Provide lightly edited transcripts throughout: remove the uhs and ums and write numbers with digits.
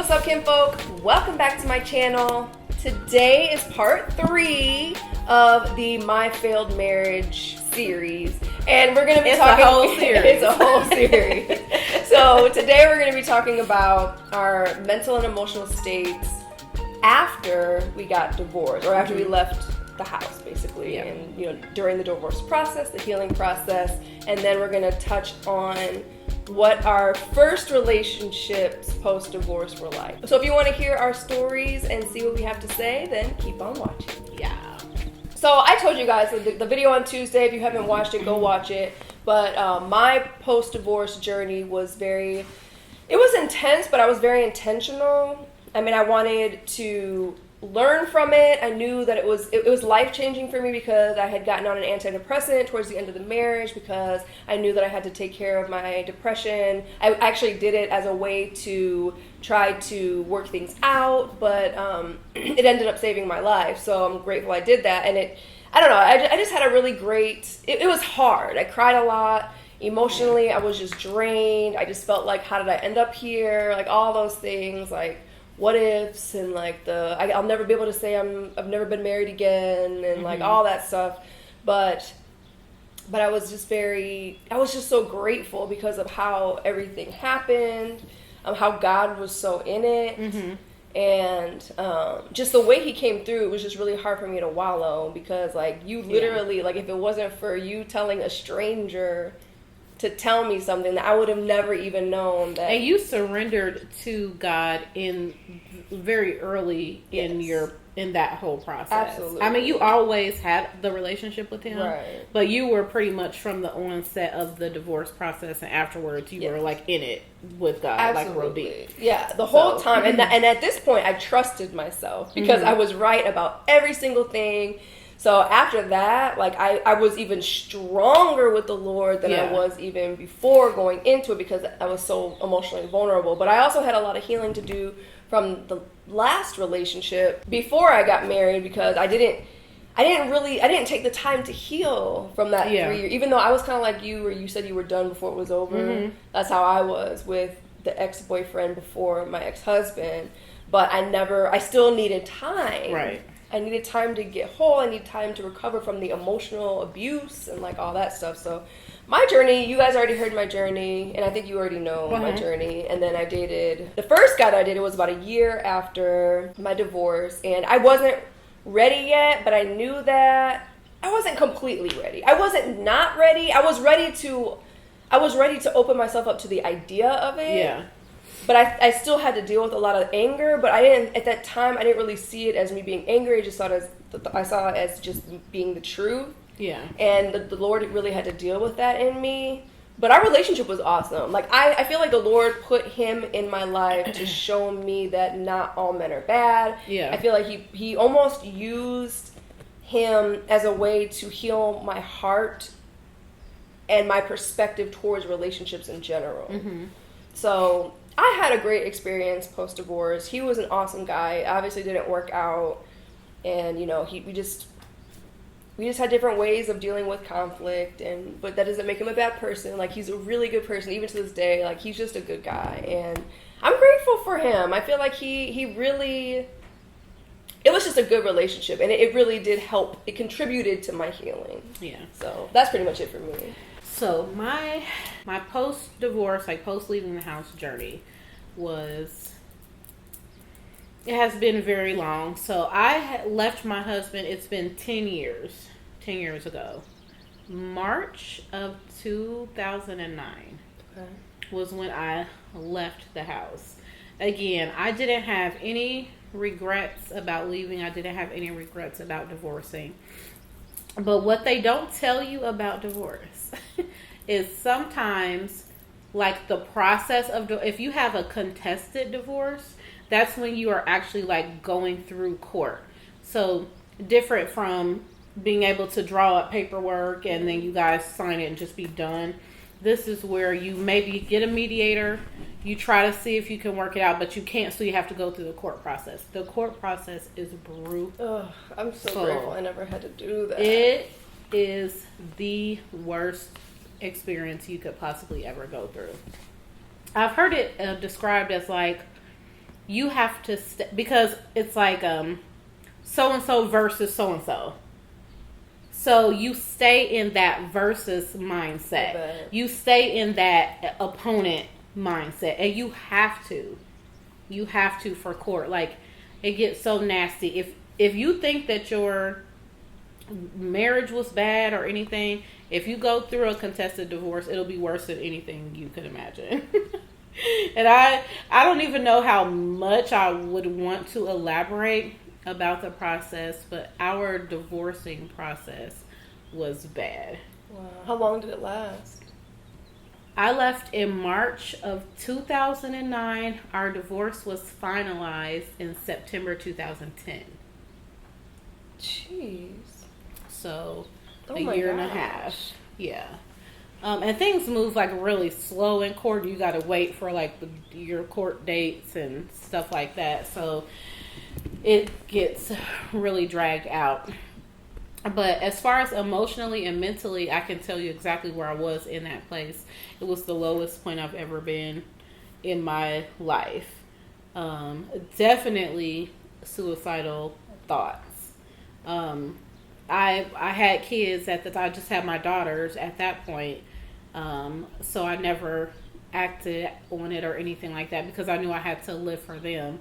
what's up, kinfolk? Welcome back to my channel. Today is part 3 of the My Failed Marriage series. And we're going to be talking... It's a whole series. It's a whole series. So today we're going to be talking about our mental and emotional states after we got divorced, or after we left the house, basically. Yeah. And, during the divorce process, the healing process. And then we're going to touch on what our first relationships post-divorce were like. So if you want to hear our stories and see what we have to say, then keep on watching. Yeah. So I told you guys the video on Tuesday, if you haven't watched it, go watch it. But my post-divorce journey was it was intense, but I was very intentional. I mean, I wanted to learn from it. I knew that it was life-changing for me because I had gotten on an antidepressant towards the end of the marriage because I knew that I had to take care of my depression. I actually did it as a way to try to work things out, but it ended up saving my life. So I'm grateful I did that. And I don't know, I just had a really great, it was hard. I cried a lot. Emotionally, I was just drained. I just felt like, how did I end up here? Like all those things, like what ifs, and like I'll never be able to say I've never been married again, and like all that stuff. But I was just so grateful because of how everything happened, how God was so in it, and just the way He came through. It was just really hard for me to wallow because like you literally like if it wasn't for you telling a stranger to tell me something that I would have never even known that. And you surrendered to God very early in that whole process. Absolutely. I mean, you always had the relationship with Him, right? But you were pretty much from the onset of the divorce process and afterwards, you were like in it with God, Absolutely. like real deep. Yeah, the whole time. And at this point, I trusted myself because I was right about every single thing. So after that, like I was even stronger with the Lord than I was even before going into it because I was so emotionally vulnerable. But I also had a lot of healing to do from the last relationship before I got married because I didn't take the time to heal from that 3 years. Even though I was kind of like you, where you said you were done before it was over. That's how I was with the ex-boyfriend before my ex-husband. But I still needed time. Right. I needed time to get whole. I need time to recover from the emotional abuse and like all that stuff. So my journey, you guys already heard my journey, and I think you already know my journey. And then I dated, the first guy that I dated was about a year after my divorce, and I wasn't ready yet, but I knew that I wasn't completely ready. I wasn't not ready. I was ready to open myself up to the idea of it. Yeah. But I still had to deal with a lot of anger, but at that time, I didn't really see it as me being angry. I saw it as just being the truth. Yeah. And the Lord really had to deal with that in me. But our relationship was awesome. Like, I feel like the Lord put Him in my life to show me that not all men are bad. Yeah. I feel like he almost used Him as a way to heal my heart and my perspective towards relationships in general. So I had a great experience post-divorce. He was an awesome guy. Obviously didn't work out. And, we just had different ways of dealing with conflict. But that doesn't make him a bad person. Like, he's a really good person, even to this day. Like, he's just a good guy. And I'm grateful for him. I feel like he really... It was just a good relationship. And it really did help. It contributed to my healing. Yeah. So that's pretty much it for me. So my post-divorce, like post-leaving the house journey it has been very long. So I left my husband, it's been 10 years ago. March of 2009 was when I left the house. Again, I didn't have any regrets about leaving. I didn't have any regrets about divorcing. But what they don't tell you about divorce is sometimes, like, the process of if you have a contested divorce, that's when you are actually like going through court. So different from being able to draw up paperwork and then you guys sign it and just be done. This is where you maybe get a mediator, you try to see if you can work it out, but you can't, so you have to go through the court process. The court process is brutal. Ugh, I'm so grateful I never had to do that. It is the worst experience you could possibly ever go through. I've heard it described as like you have to because it's like so and so versus so and so. So you stay in that versus mindset. You stay in that opponent mindset, and you have to. You have to for court. Like, it gets so nasty. If you think that your marriage was bad or anything, if you go through a contested divorce, it'll be worse than anything you could imagine. And I don't even know how much I would want to elaborate about the process, but our divorcing process was bad. Wow. How long did it last? I left in March of 2009. Our divorce was finalized in September 2010. Jeez. So Oh a my year and a gosh. half. Yeah. And things move like really slow in court. You got to wait for like your court dates and stuff like that. So it gets really dragged out. But as far as emotionally and mentally, I can tell you exactly where I was in that place. It was the lowest point I've ever been in my life. Definitely suicidal thoughts. I had kids at the time. I just had my daughters at that point. So I never acted on it or anything like that because I knew I had to live for them.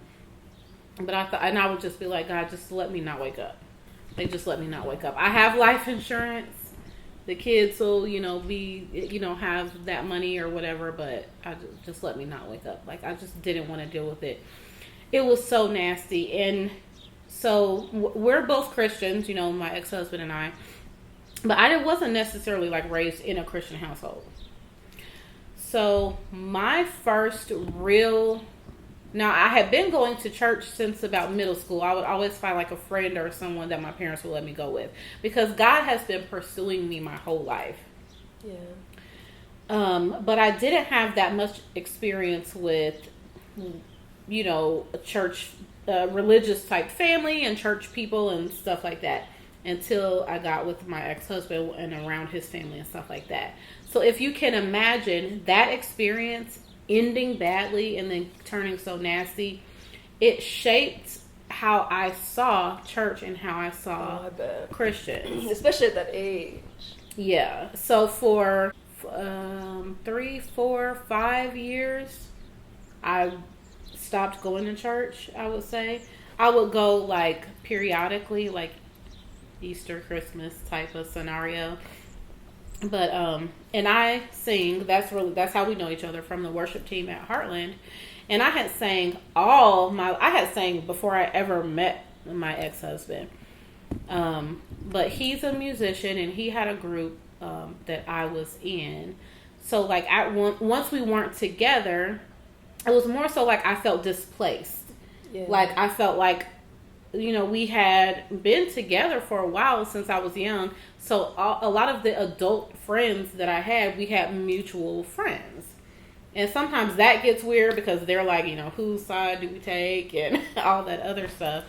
But I would just be like, God, just let me not wake up. They just let me not wake up. I have life insurance. The kids will, have that money or whatever, but just let me not wake up. Like, I just didn't want to deal with it. It was so nasty. And so we're both Christians, my ex-husband and I. But I wasn't necessarily like raised in a Christian household. So my first now I had been going to church since about middle school. I would always find like a friend or someone that my parents would let me go with because God has been pursuing me my whole life. Yeah. But I didn't have that much experience with, a church, religious type family and church people and stuff like that until I got with my ex-husband and around his family and stuff like that. So if you can imagine that experience ending badly and then turning so nasty, it shaped how I saw church and how I saw Christians. Especially at that age. Yeah. So for 3, 4, 5 years, I stopped going to church, I would say. I would go like periodically, like Easter, Christmas type of scenario. But and I sing. That's how we know each other, from the worship team at Heartland. And I had sang before I ever met my ex-husband. But he's a musician and he had a group that I was in. So like once we weren't together, it was more so like I felt displaced. Yeah. Like I felt like we had been together for a while since I was young. So a lot of the adult friends that I had, we had mutual friends. And sometimes that gets weird because they're like, whose side do we take and all that other stuff.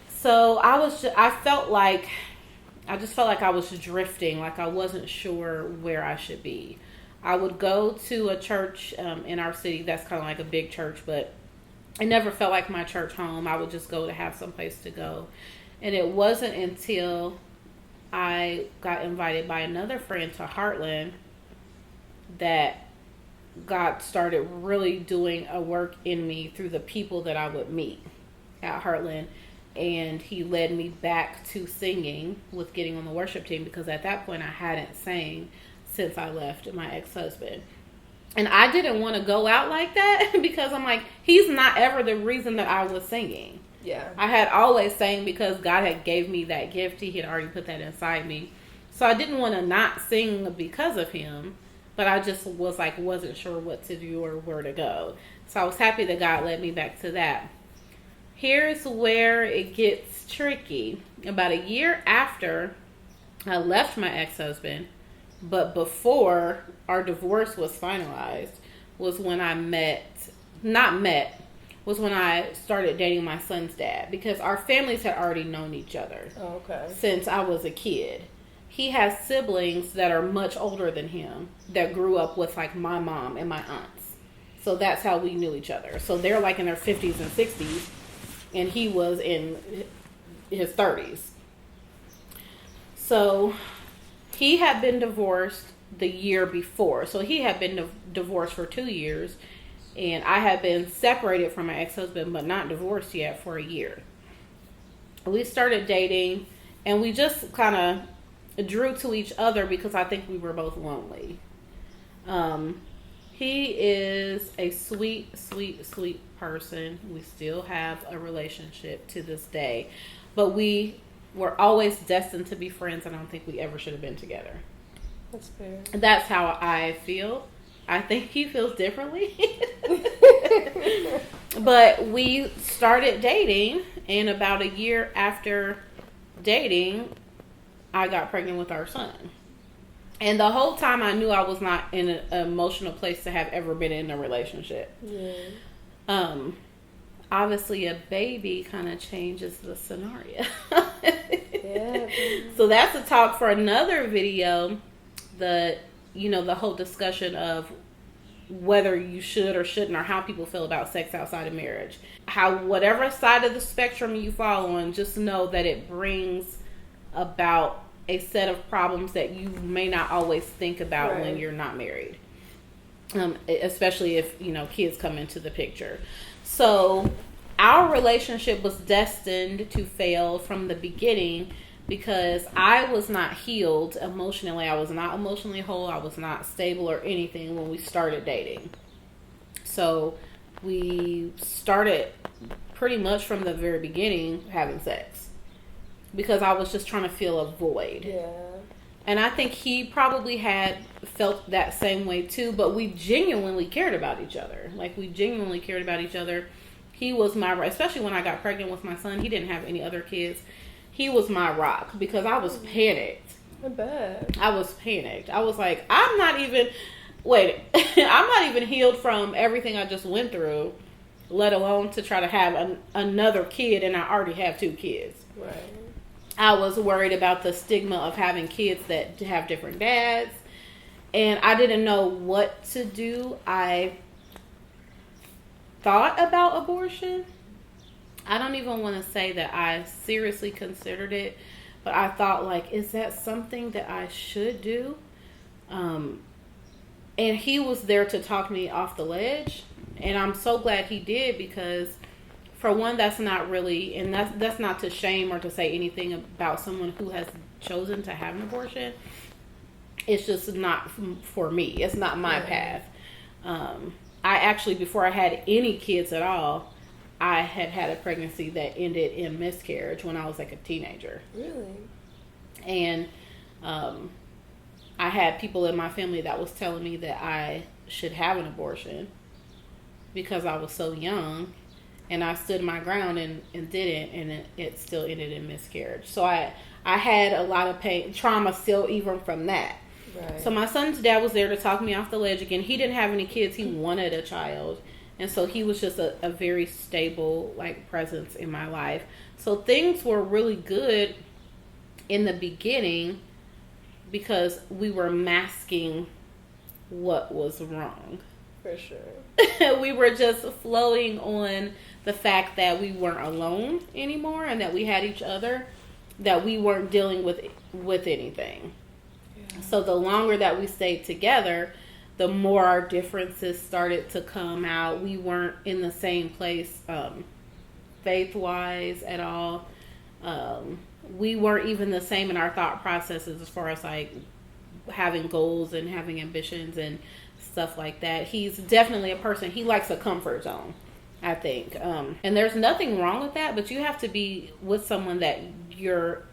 So I just felt like I was drifting, like I wasn't sure where I should be. I would go to a church in our city that's kind of like a big church, but it never felt like my church home. I would just go to have some place to go. And it wasn't until I got invited by another friend to Heartland that God started really doing a work in me through the people that I would meet at Heartland. And he led me back to singing with getting on the worship team because at that point I hadn't sang since I left my ex-husband. And I didn't want to go out like that because I'm like, he's not ever the reason that I was singing. Yeah. I had always sang because God had gave me that gift. He had already put that inside me. So I didn't want to not sing because of him, but I just wasn't sure what to do or where to go. So I was happy that God led me back to that. Here's where it gets tricky. About a year after I left my ex-husband, but before our divorce was finalized, was when was when I started dating my son's dad, because our families had already known each other since I was a kid. He has siblings that are much older than him that grew up with like my mom and my aunts. So that's how we knew each other. So they're like in their 50s and 60s, and he was in his 30s. So he had been divorced the year before. So he had been divorced for 2 years, and I had been separated from my ex-husband, but not divorced yet, for a year. We started dating, and we just kind of drew to each other because I think we were both lonely. He is a sweet, sweet, sweet person. We still have a relationship to this day, but we were always destined to be friends. I don't think we ever should have been together. That's fair. That's how I feel. I think he feels differently. But we started dating, and about a year after dating, I got pregnant with our son. And the whole time I knew I was not in an emotional place to have ever been in a relationship. Yeah. Obviously a baby kind of changes the scenario. Yeah. So that's a talk for another video. The whole discussion of whether you should or shouldn't, or how people feel about sex outside of marriage. How whatever side of the spectrum you fall on, just know that it brings about a set of problems that you may not always think about right. when you're not married. Especially if, kids come into the picture. So our relationship was destined to fail from the beginning because I was not healed emotionally. I was not emotionally whole. I was not stable or anything when we started dating. So we started pretty much from the very beginning having sex because I was just trying to fill a void. Yeah. And I think he probably had felt that same way too, but we genuinely cared about each other. Like, we genuinely cared about each other. He was my, especially when I got pregnant with my son, he didn't have any other kids. He was my rock because I was panicked. I bet. I was panicked. I was like, I'm not even healed from everything I just went through, let alone to try to have another kid, and I already have 2 kids. Right. I was worried about the stigma of having kids that have different dads, and I didn't know what to do. I thought about abortion. I don't even want to say that I seriously considered it, but I thought, like, is that something that I should do? And he was there to talk me off the ledge, and I'm so glad he did, because for one, that's not really, and that's not to shame or to say anything about someone who has chosen to have an abortion. It's just not for me. It's not my path. I actually, before I had any kids at all, I had a pregnancy that ended in miscarriage when I was like a teenager. Really? And I had people in my family that was telling me that I should have an abortion because I was so young. And I stood my ground and didn't, and it still ended in miscarriage. So I had a lot of pain, trauma still even from that. Right. So my son's dad was there to talk me off the ledge again. He didn't have any kids. He wanted a child. And so he was just a very stable, like, presence in my life. So things were really good in the beginning because we were masking what was wrong. For sure. We were just floating on the fact that we weren't alone anymore and that we had each other, that we weren't dealing with anything. Yeah. So the longer that we stayed together, the more our differences started to come out. We weren't in the same place faith-wise at all. We weren't even the same in our thought processes as far as, like, having goals and having ambitions and stuff like that. He's definitely a person, he likes a comfort zone, I think. And there's nothing wrong with that, but you have to be with someone that your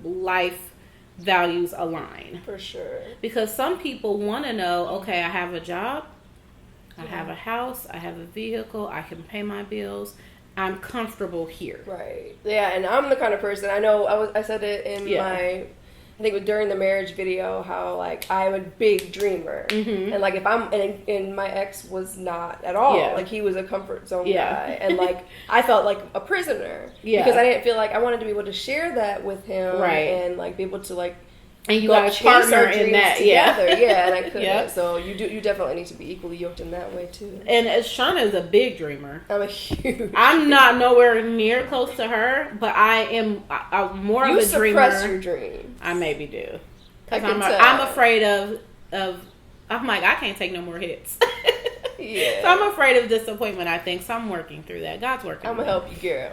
life values align. For sure. Because some people want to know, okay, I have a job, I have a house, I have a vehicle, I can pay my bills, I'm comfortable here. Right. Yeah, and I'm the kind of person, I know I said it in my, I think during the marriage video, how, like, I'm a big dreamer. Mm-hmm. And, like, if I'm, and my ex was not at all. Yeah. Like, he was a comfort zone guy. And, like, I felt like a prisoner. Yeah. Because I didn't feel like I wanted to be able to share that with him. Right. And, like, be able to, like, And you go got a chase partner our in dreams that, together. Yeah, and I couldn't. Yep. So you definitely need to be equally yoked in that way too. And Shauna is a big dreamer. I'm a huge. I'm not nowhere near close to her, but I'm more of a dreamer. You suppress your dream. I maybe do. Because I'm afraid of I'm like, I can't take no more hits. Yeah. So I'm afraid of disappointment, I think. So I'm working through that. God's working. I'm gonna help you, girl.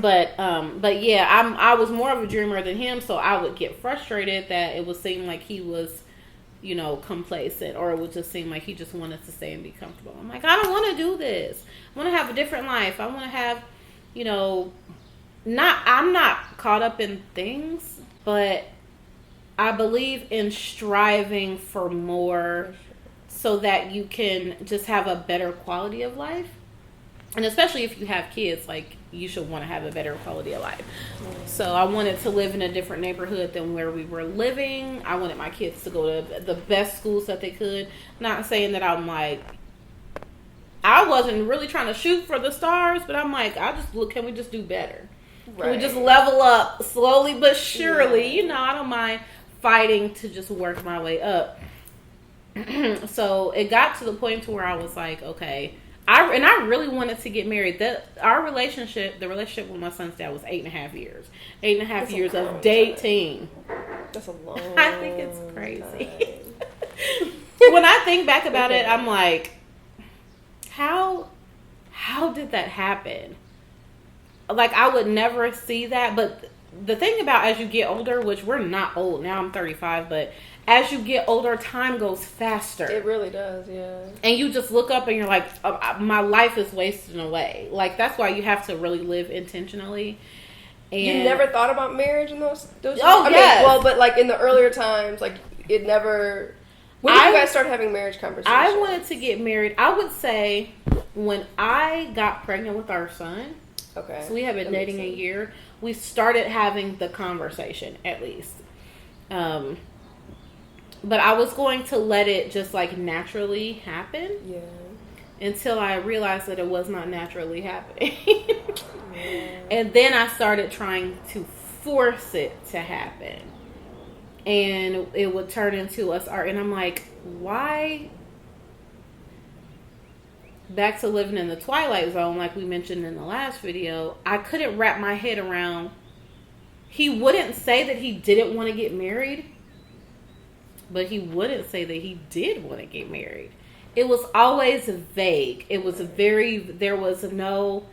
But yeah, I was more of a dreamer than him, so I would get frustrated that it would seem like he was, complacent, or it would just seem like he just wanted to stay and be comfortable. I'm like, I don't want to do this. I want to have a different life. I want to have, I'm not caught up in things, but I believe in striving for more so that you can just have a better quality of life. And especially if you have kids, like, you should want to have a better quality of life. So I wanted to live in a different neighborhood than where we were living. I wanted my kids to go to the best schools that they could. Not saying that I'm like, I wasn't really trying to shoot for the stars, but I'm like, can we just do better? Right. Can we just level up slowly but surely? Yeah. I don't mind fighting to just work my way up. So it got to the point to where I was like, okay, I really wanted to get married. The relationship with my son's dad was 8.5 years. 8.5 years of dating. That's a long I think it's crazy. When I think back about it, I'm like, how did that happen? Like, I would never see that. But the thing about as you get older, which we're not old now, I'm 35, but as you get older, time goes faster. It really does, yeah. And you just look up and you're like, my life is wasting away. Like, that's why you have to really live intentionally. And you never thought about marriage in those years? Oh, yeah. But like in the earlier times, like it never. When did you guys start having marriage conversations? I wanted to get married, I would say, when I got pregnant with our son. Okay. So we have been dating a year. We started having the conversation, at least. But I was going to let it just like naturally happen. Yeah. Until I realized that it was not naturally happening. Yeah. And then I started trying to force it to happen. And it would turn into us art. And I'm like, why? Back to living in the twilight zone, like we mentioned in the last video, I couldn't wrap my head around. He wouldn't say that he didn't want to get married, but he wouldn't say that he did want to get married. It was always vague. There was no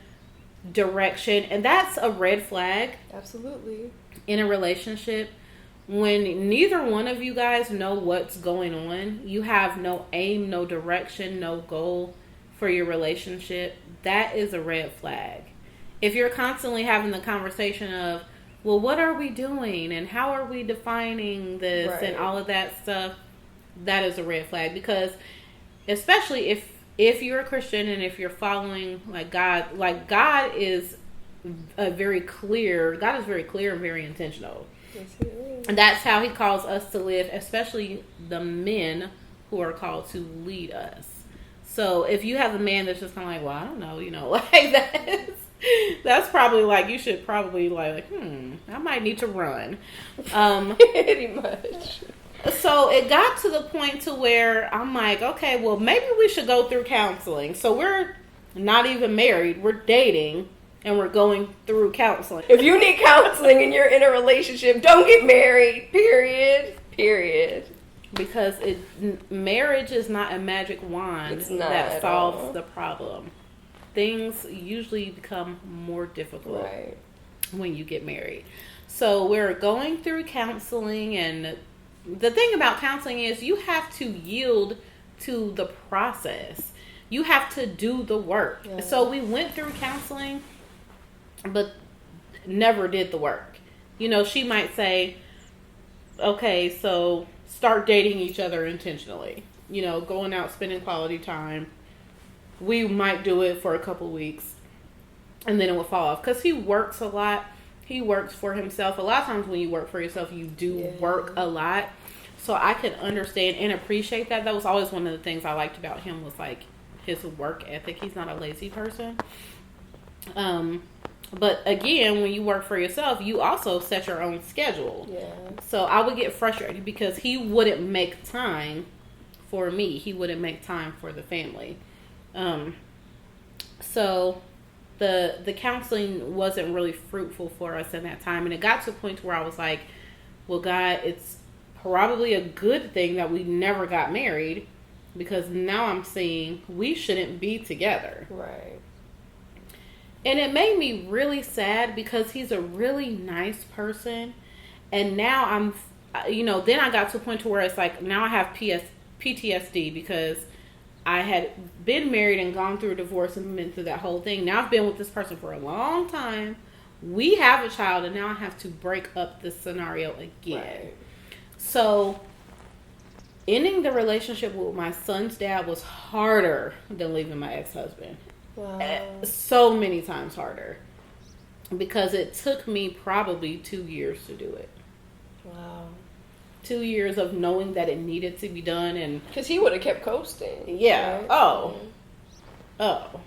direction. And that's a red flag. Absolutely. In a relationship. When neither one of you guys know what's going on, you have no aim, no direction, no goal for your relationship, that is a red flag. If you're constantly having the conversation of, well, what are we doing and how are we defining this and all of that stuff, that is a red flag. Because especially if you're a Christian and if you're following God is very clear and very intentional. Yes, he is. And that's how he calls us to live, especially the men who are called to lead us. So if you have a man that's just kind of like, well, I don't know, like that's probably like, you should probably like, I might need to run. Pretty much. So it got to the point to where I'm like, okay, well, maybe we should go through counseling. So we're not even married. We're dating and we're going through counseling. If you need counseling and you're in a relationship, don't get married. Period. Because marriage is not a magic wand that solves the problem. Things usually become more difficult when you get married. So we're going through counseling, and the thing about counseling is you have to yield to the process. You have to do the work. Yeah. So we went through counseling, but never did the work. She might say, okay, so start dating each other intentionally. Going out, spending quality time. We might do it for a couple weeks, and then it will fall off. Because he works a lot. He works for himself. A lot of times when you work for yourself, you do work a lot. So I can understand and appreciate that. That was always one of the things I liked about him, was like his work ethic. He's not a lazy person. But again, when you work for yourself, you also set your own schedule. Yeah. So I would get frustrated because he wouldn't make time for me. He wouldn't make time for the family. So the counseling wasn't really fruitful for us in that time. And it got to a point where I was like, well, God, it's probably a good thing that we never got married, because now I'm seeing we shouldn't be together. Right. And it made me really sad because he's a really nice person. And now I'm, then I got to a point to where it's like, now I have PTSD because I had been married and gone through a divorce and been through that whole thing. Now I've been with this person for a long time. We have a child, and now I have to break up this scenario again. Right. So ending the relationship with my son's dad was harder than leaving my ex-husband. Wow. So many times harder. Because it took me probably 2 years to do it. Wow. 2 years of knowing that it needed to be done. And because he would have kept coasting. yeah. Right? Oh.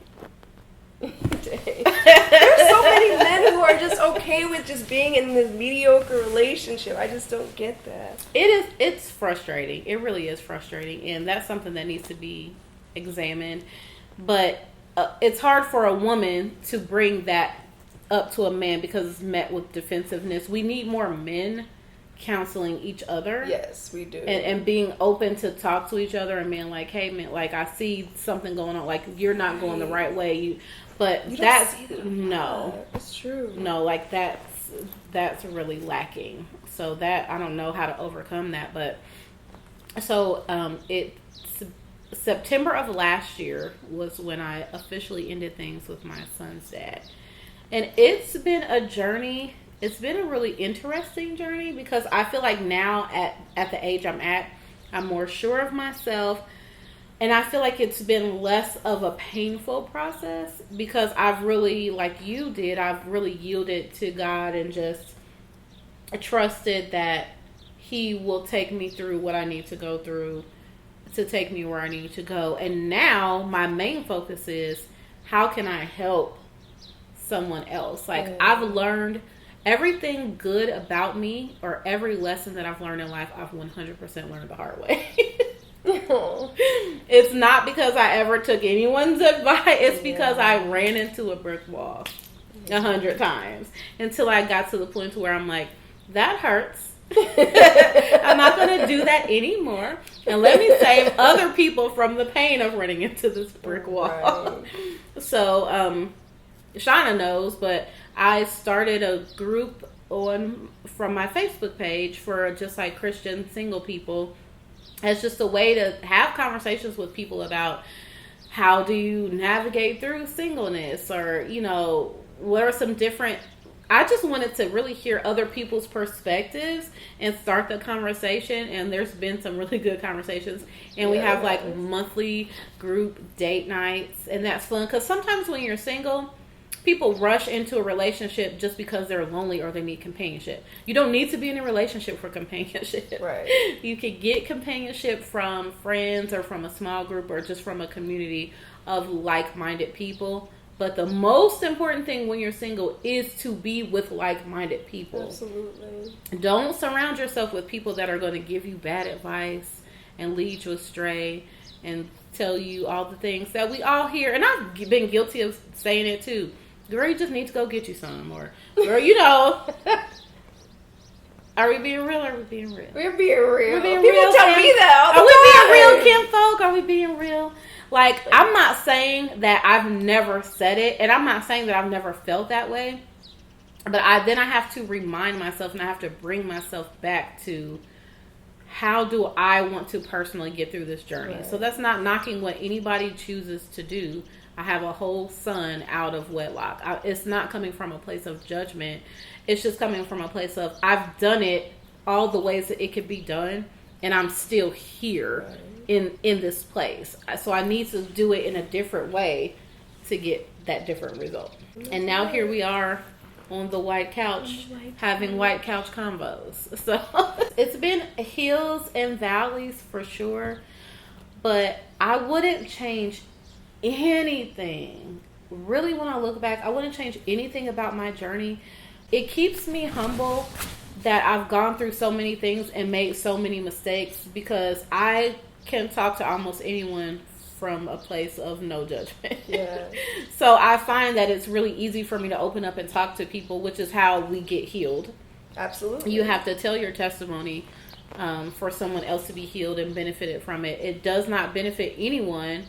Dang. There's so many men who are just okay with just being in this mediocre relationship. I just don't get that. It's frustrating. It really is frustrating. And that's something that needs to be examined. But it's hard for a woman to bring that up to a man because it's met with defensiveness. We need more men counseling each other. Yes, we do. And being open to talk to each other and being like, hey man, like I see something going on, like you're not going the right way. You that's no. It's true. No, like that's really lacking. So that I don't know how to overcome that, but so it's September of last year was when I officially ended things with my son's dad. And it's been a journey. It's been a really interesting journey because I feel like now at the age I'm at, I'm more sure of myself. And I feel like it's been less of a painful process because I've really, like you did, I've really yielded to God and just trusted that He will take me through what I need to go through to take me where I need to go. And now my main focus is how can I help someone else? Like I've learned everything good about me, or every lesson that I've learned in life, I've 100% learned the hard way. It's not because I ever took anyone's advice. It's because I ran into a brick wall 100 times until I got to the point where I'm like, that hurts. I'm not going to do that anymore. And let me save other people from the pain of running into this brick wall. Right. So, Shanna knows, but I started a group from my Facebook page for just like Christian single people. It's just a way to have conversations with people about how do you navigate through singleness, or, what are some different... I just wanted to really hear other people's perspectives and start the conversation. And there's been some really good conversations. And we have like monthly group date nights. And that's fun. Because sometimes when you're single, people rush into a relationship just because they're lonely or they need companionship. You don't need to be in a relationship for companionship. Right. You could get companionship from friends or from a small group or just from a community of like-minded people. But the most important thing when you're single is to be with like-minded people. Absolutely. Don't surround yourself with people that are going to give you bad advice and lead you astray and tell you all the things that we all hear. And I've been guilty of saying it too. Girl, you just need to go get you some. Or, girl, Are we being real or are we being real? We're being real. We're being People real, tell Kim. me that all Are the time. we being real, Kim folk? Are we being real? Like, I'm not saying that I've never said it, and I'm not saying that I've never felt that way, but then I have to remind myself, and I have to bring myself back to how do I want to personally get through this journey. Right. So that's not knocking what anybody chooses to do. I have a whole son out of wedlock. It's not coming from a place of judgment. It's just coming from a place of I've done it all the ways that it could be done, and I'm still here. Right. in this place. So I need to do it in a different way to get that different result. And now here we are on the white couch having white couch combos. So it's been hills and valleys for sure, but I wouldn't change anything really, when I look back, I wouldn't change anything about my journey. It keeps me humble that I've gone through so many things and made so many mistakes, because I can talk to almost anyone from a place of no judgment. Yeah. So I find that it's really easy for me to open up and talk to people, which is how we get healed. Absolutely. You have to tell your testimony for someone else to be healed and benefited from it. It does not benefit anyone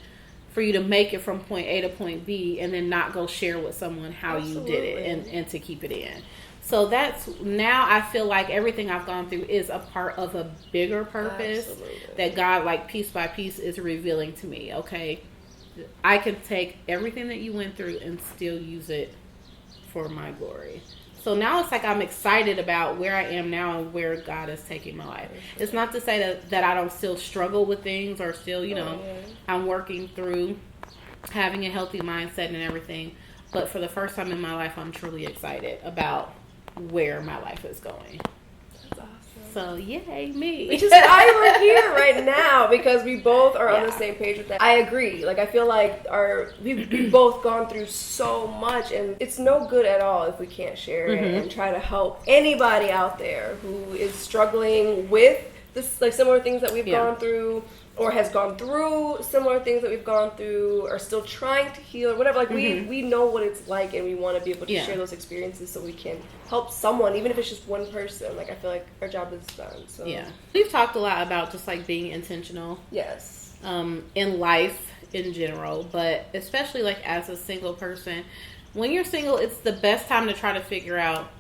for you to make it from point A to point B and then not go share with someone how Absolutely. you did it and to keep it in. So that's, now I feel like everything I've gone through is a part of a bigger purpose. Absolutely. That God, like, piece by piece is revealing to me. Okay, I can take everything that you went through and still use it for my glory. So now it's like I'm excited about where I am now and where God is taking my life. It's not to say that I don't still struggle with things or still, you know, I'm working through having a healthy mindset and everything. But for the first time in my life, I'm truly excited about where my life is going. That's awesome. So yay, me. Which is why we're here right now, because we both are on the same page with that. I agree. Like, I feel like we've both gone through so much, and it's no good at all if we can't share it and try to help anybody out there who is struggling with this, like, similar things that we've gone through, or has gone through similar things that we've gone through, or still trying to heal, or whatever. Like, we know what it's like, and we want to be able to share those experiences so we can help someone, even if it's just one person. Like, I feel like our job is done. So Yeah. We've talked a lot about just, like, being intentional. Yes. In life in general, but especially, like, as a single person. When you're single, it's the best time to try to figure out,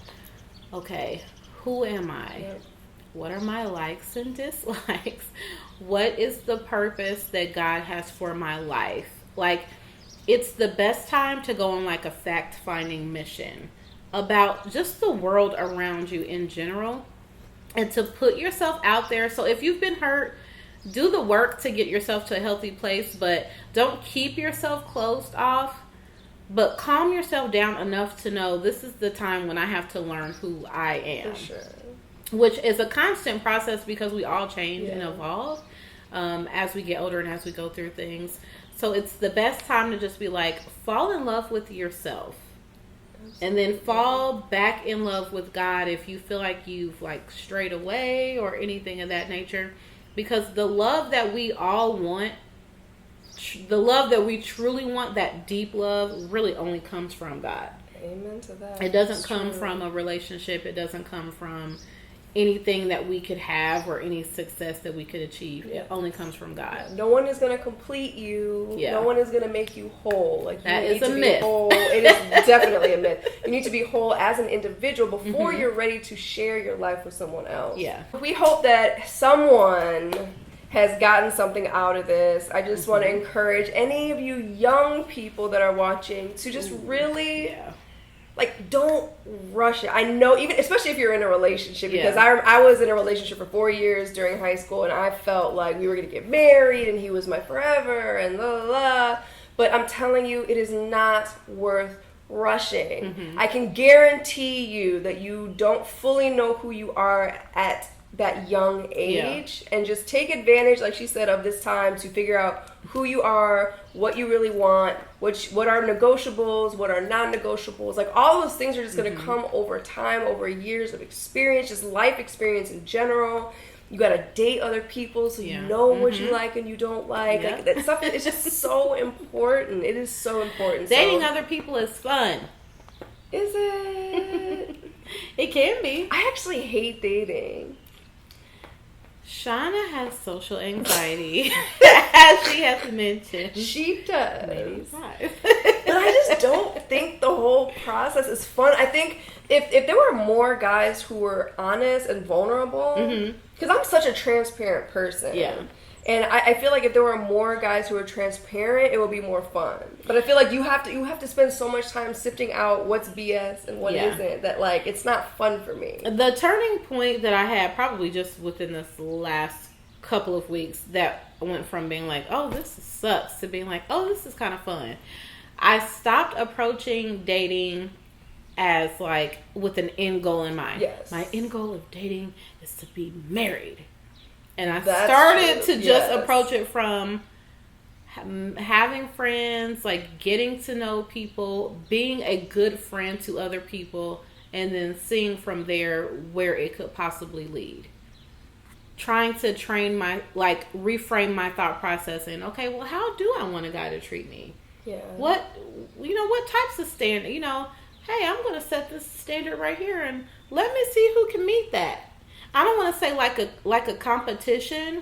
okay, who am I? Yep. What are my likes and dislikes? What is the purpose that God has for my life? Like, it's the best time to go on, like, a fact-finding mission about just the world around you in general, and to put yourself out there. So if you've been hurt, do the work to get yourself to a healthy place, but don't keep yourself closed off, but calm yourself down enough to know this is the time when I have to learn who I am. For sure. Which is a constant process, because we all change and evolve as we get older and as we go through things. So it's the best time to just be like, fall in love with yourself. Absolutely. And then fall back in love with God if you feel like you've, like, strayed away or anything of that nature. Because the love that we all want, the love that we truly want, that deep love, really only comes from God. Amen to that. It doesn't come from a relationship. It doesn't come from anything that we could have or any success that we could achieve. It only comes from God. No one is going to complete you. Yeah. No one is going to make you whole. Like, that you is need a to be myth. whole. It is definitely a myth. You need to be whole as an individual before you're ready to share your life with someone else. Yeah. We hope that someone has gotten something out of this. I just want to encourage any of you young people that are watching to just really like, don't rush it. I know, even especially if you're in a relationship, because I was in a relationship for 4 years during high school, and I felt like we were going to get married and he was my forever and la la la. But I'm telling you, it is not worth rushing. I can guarantee you that you don't fully know who you are at that young age, and just take advantage, like she said, of this time to figure out who you are, what you really want, what are negotiables, what are non-negotiables. Like, all those things are just going to come over time, over years of experience, just life experience in general. You got to date other people so you know what you like and you don't like. Like, that stuff is just so important. It is so important. Dating other people is fun. Is it? It can be. I actually hate dating. Shauna has social anxiety, as she has mentioned. She does. Maybe 5. But I just don't think the whole process is fun. I think if there were more guys who were honest and vulnerable, because I'm such a transparent person. Yeah. And I feel like if there were more guys who were transparent, it would be more fun. But I feel like you have to spend so much time sifting out what's BS and what isn't, that, like, it's not fun for me. The turning point that I had probably just within this last couple of weeks that went from being like, oh, this sucks, to being like, oh, this is kind of fun. I stopped approaching dating as, like, with an end goal in mind. Yes. My end goal of dating is to be married. And I That's started true. to just approach it from, having friends, like getting to know people, being a good friend to other people, and then seeing from there where it could possibly lead. Trying to reframe my thought process and, okay, well, how do I want a guy to treat me? Yeah. What types of standard, hey, I'm going to set this standard right here and let me see who can meet that. I don't want to say like a competition,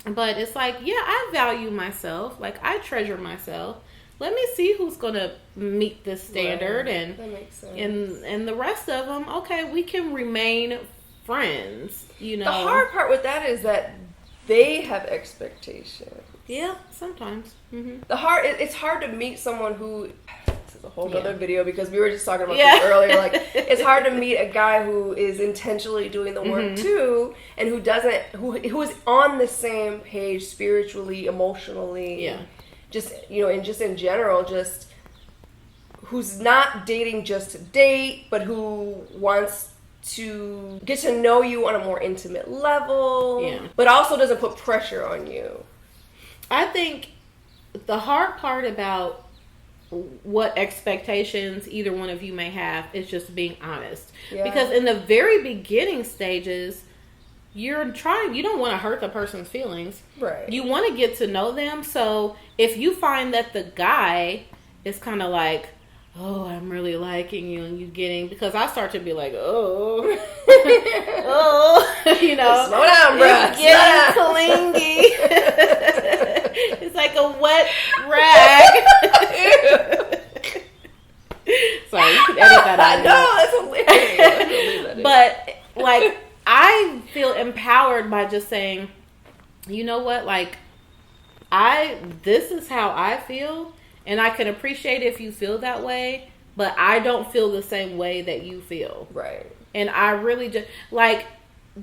but it's like, yeah, I value myself. Like, I treasure myself. Let me see who's going to meet this standard. Right. And that makes sense. And the rest of them, okay, we can remain friends, The hard part with that is that they have expectations. Yeah, sometimes. Mm-hmm. It's hard to meet someone who... This is a whole other video because we were just talking about this earlier. Like, it's hard to meet a guy who is intentionally doing the work too, and who is on the same page spiritually, emotionally. Yeah. Just, and just in general, just who's not dating just to date, but who wants to get to know you on a more intimate level, but also doesn't put pressure on you. I think the hard part about what expectations either one of you may have is just being honest. Yeah. Because in the very beginning stages, you don't want to hurt the person's feelings. Right. You want to get to know them. So if you find that the guy is kind of like, oh, I'm really liking you, and because I start to be like, oh, slow down, bro. Getting clingy. It's like a wet rag. Sorry, you can edit that out. No, that's hilarious. But like, I feel empowered by just saying, you know what, like, this is how I feel. And I can appreciate if you feel that way, but I don't feel the same way that you feel. Right. And I really just, like,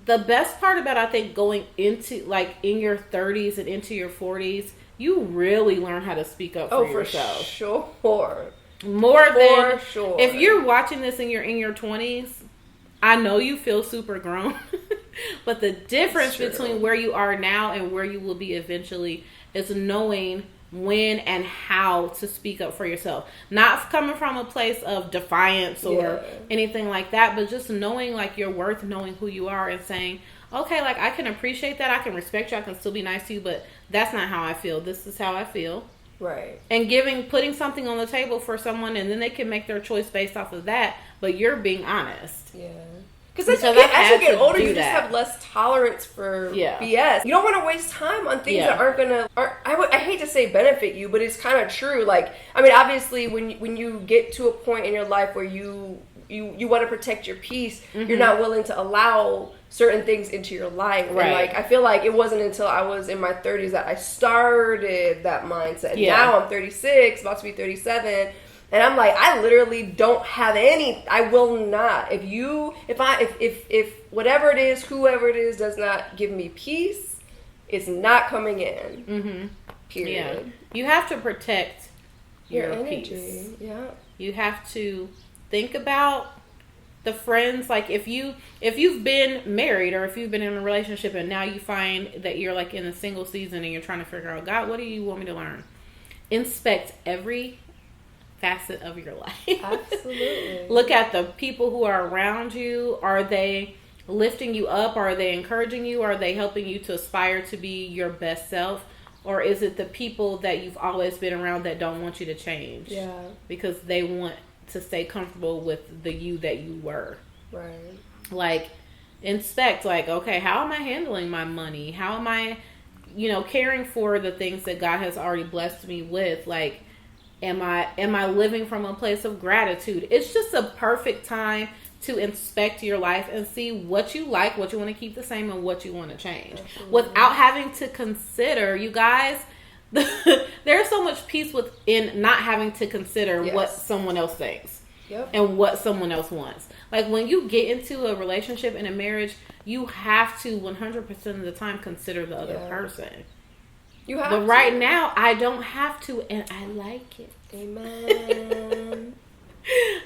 the best part about, I think, going into, like, in your 30s and into your 40s, you really learn how to speak up for yourself. For sure. More than, sure. If you're watching this and you're in your 20s, I know you feel super grown. But the difference between where you are now and where you will be eventually is knowing when and how to speak up for yourself. Not coming from a place of defiance or anything like that, but just knowing like your worth, knowing who you are, and saying, okay, like, I can appreciate that, I can respect you, I can still be nice to you, but that's not how I feel. This is how I feel. Right. And putting something on the table for someone, and then they can make their choice based off of that, but you're being honest. Yeah. Because as you get older, you just have less tolerance for BS. You don't want to waste time on things that aren't gonna. I hate to say benefit you, but it's kind of true. Like, I mean, obviously, when you get to a point in your life where you want to protect your peace, you're not willing to allow certain things into your life. Right. And like, I feel like it wasn't until I was in my 30s that I started that mindset. Yeah. Now I'm 36, about to be 37. And I'm like, I literally don't have any. I will not. If whatever it is, whoever it is, does not give me peace, it's not coming in. Mm-hmm. Period. Yeah. You have to protect your energy. Peace. Yeah. You have to think about the friends. Like, if you've been married or if you've been in a relationship and now you find that you're like in a single season and you're trying to figure out, God, what do you want me to learn? Inspect every facet of your life. Absolutely. Look at the people who are around you. Are they lifting you up? Are they encouraging you? Are they helping you to aspire to be your best self? Or is it the people that you've always been around that don't want you to change? Yeah. Because they want to stay comfortable with the you that you were. Right. Like, inspect, like, okay, how am I handling my money? How am I, caring for the things that God has already blessed me with? Like, am I living from a place of gratitude? It's just a perfect time to inspect your life and see what you like, what you want to keep the same, and what you want to change. Absolutely. Without having to consider, you guys, there's so much peace within not having to consider what someone else thinks and what someone else wants. Like, when you get into a relationship and a marriage, you have to 100% of the time consider the other person. You have but to. Right now, I don't have to, and I like it. Amen.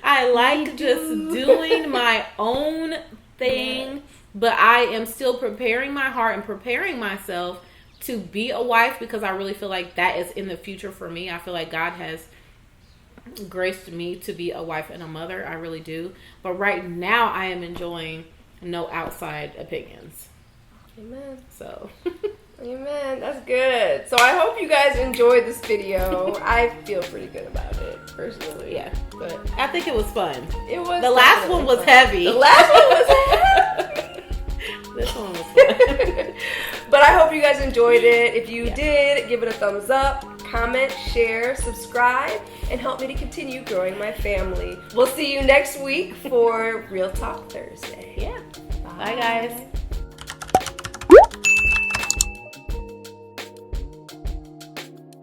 I like just doing my own thing, but I am still preparing my heart and preparing myself to be a wife, because I really feel like that is in the future for me. I feel like God has graced me to be a wife and a mother. I really do. But right now I am enjoying no outside opinions. Amen. So Amen. That's good. So I hope you guys enjoyed this video. I feel pretty good about it, personally. yeah, but I think it was fun. It was. The last one was fun. heavy. The last one was heavy. This one was fun. But I hope you guys enjoyed it. If you did, give it a thumbs up, comment, share, subscribe, and help me to continue growing my family. We'll see you next week for Real Talk Thursday. Yeah. Bye guys.